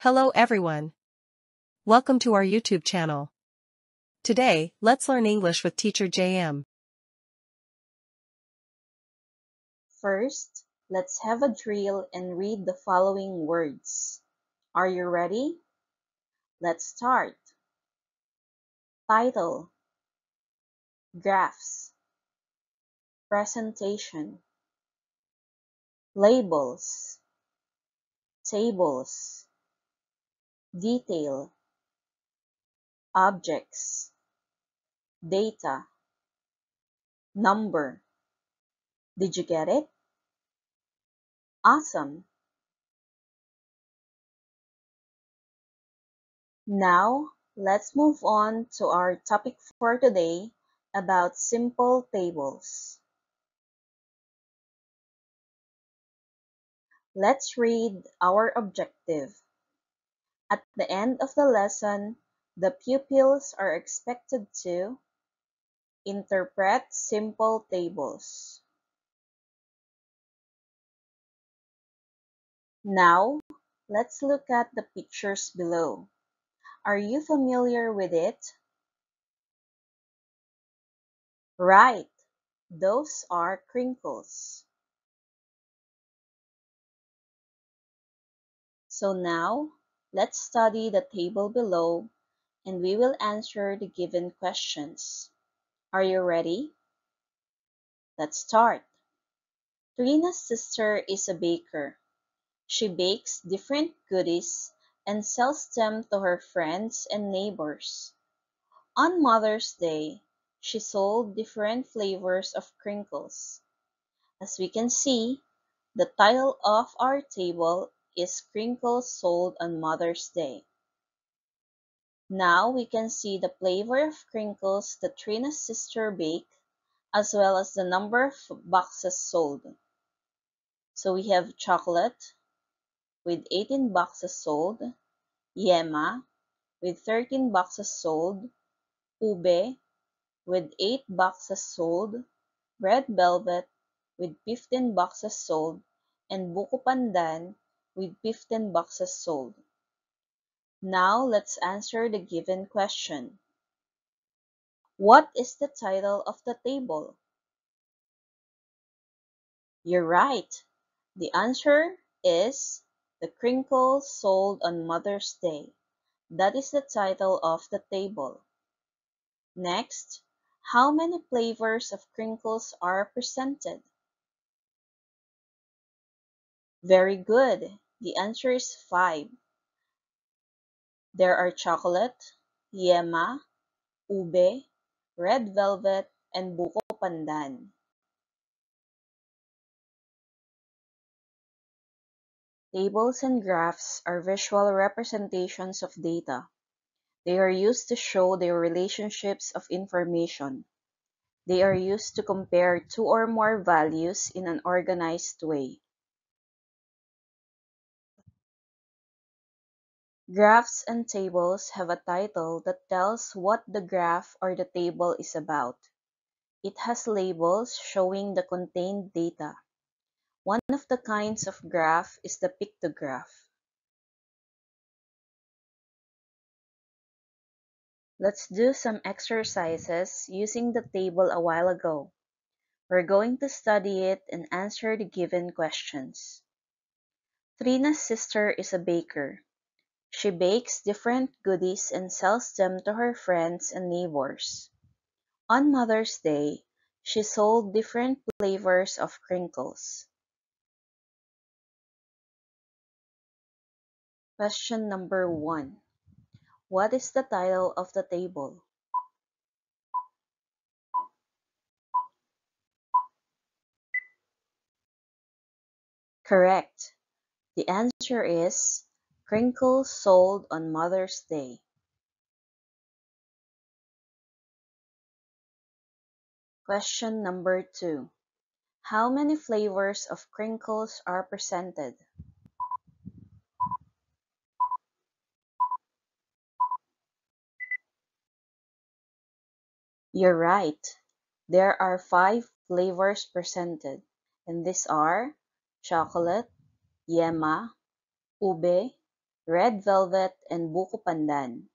Hello everyone. Welcome to our YouTube channel. Today, let's learn English with Teacher JM. First, let's have a drill and read the following words. Are you ready? Let's start. Title, graphs, presentation, labels, tables, detail, objects, data, number. Did you get it? Awesome! Now, let's move on to our topic for today about simple tables. Let's read our objective. At the end of the lesson, the pupils are expected to interpret simple tables. Now, let's look at the pictures below. Are you familiar with it? Right, those are crinkles. So now, let's study the table below and we will answer the given questions. Are you ready? Let's start. Trina's sister is a baker. She bakes different goodies and sells them to her friends and neighbors. On Mother's Day, she sold different flavors of crinkles. As we can see, the title of our table is Crinkles Sold on Mother's Day. Now we can see the flavor of crinkles that Trina's sister baked, as well as the number of boxes sold. So we have chocolate with 18 boxes sold, Yema with 13 boxes sold, Ube with 8 boxes sold, Red Velvet with 15 boxes sold, and Buko Pandan with 15 boxes sold. Now let's answer the given question. What is the title of the table? You're right. The answer is The Crinkles Sold on Mother's Day. That is the title of the table. Next, how many flavors of crinkles are presented? Very good. The answer is 5. There are chocolate, yema, ube, red velvet, and buko pandan. Tables and graphs are visual representations of data. They are used to show the relationships of information. They are used to compare two or more values in an organized way. Graphs and tables have a title that tells what the graph or the table is about. It has labels showing the contained data. One of the kinds of graph is the pictograph. Let's do some exercises using the table a while ago. We're going to study it and answer the given questions. Trina's sister is a baker. She bakes different goodies and sells them to her friends and neighbors. On Mother's Day, she sold different flavors of crinkles. Question number 1. What is the title of the table? Correct. The answer is Crinkles Sold on Mother's Day. Question number 2. How many flavors of crinkles are presented? You're right. There are 5 flavors presented, and these are chocolate, yema, ube, red velvet, and buko pandan.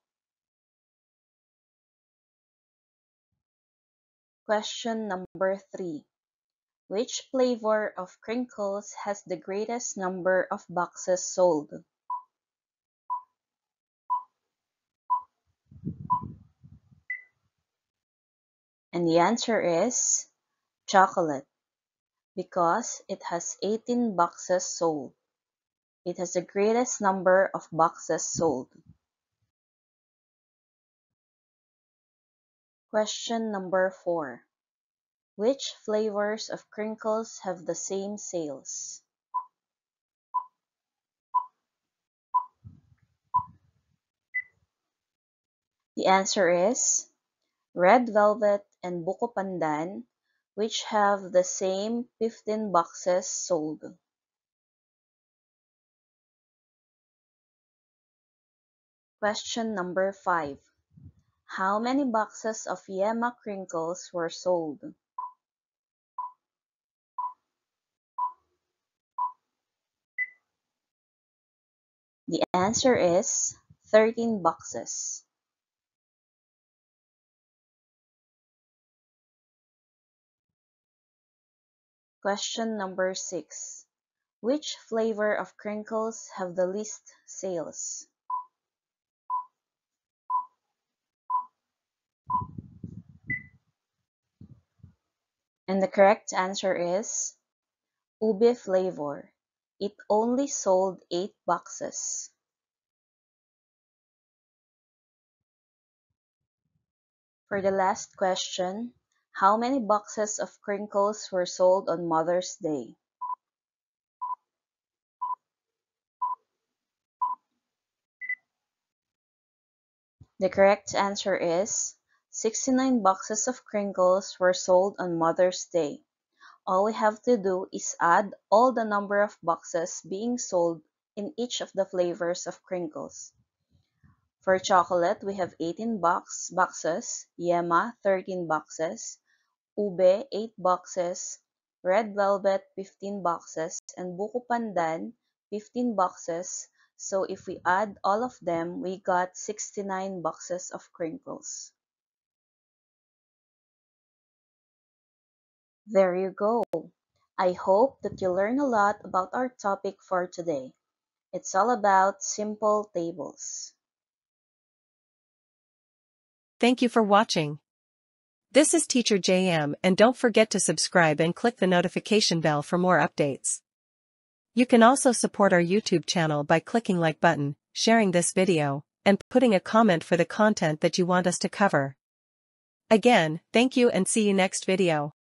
Question number 3. Which flavor of crinkles has the greatest number of boxes sold? And the answer is chocolate, because it has 18 boxes sold. It has the greatest number of boxes sold. Question number 4. Which flavors of crinkles have the same sales? The answer is red velvet and buko pandan, which have the same 15 boxes sold. Question number 5. How many boxes of Yema crinkles were sold? The answer is 13 boxes. Question number 6. Which flavor of crinkles have the least sales? And the correct answer is ube flavor. It only sold 8 boxes. For the last question, how many boxes of crinkles were sold on Mother's Day? The correct answer is 69 boxes of crinkles were sold on Mother's Day. All we have to do is add all the number of boxes being sold in each of the flavors of crinkles. For chocolate, we have 18 boxes, Yema 13 boxes, ube 8 boxes, red velvet 15 boxes, and buko pandan 15 boxes. So if we add all of them, we got 69 boxes of crinkles. There you go. I hope that you learn a lot about our topic for today. It's all about simple tables. Thank you for watching. This is Teacher JM, and don't forget to subscribe and click the notification bell for more updates. You can also support our YouTube channel by clicking like button, sharing this video, and putting a comment for the content that you want us to cover. Again, thank you and see you next video.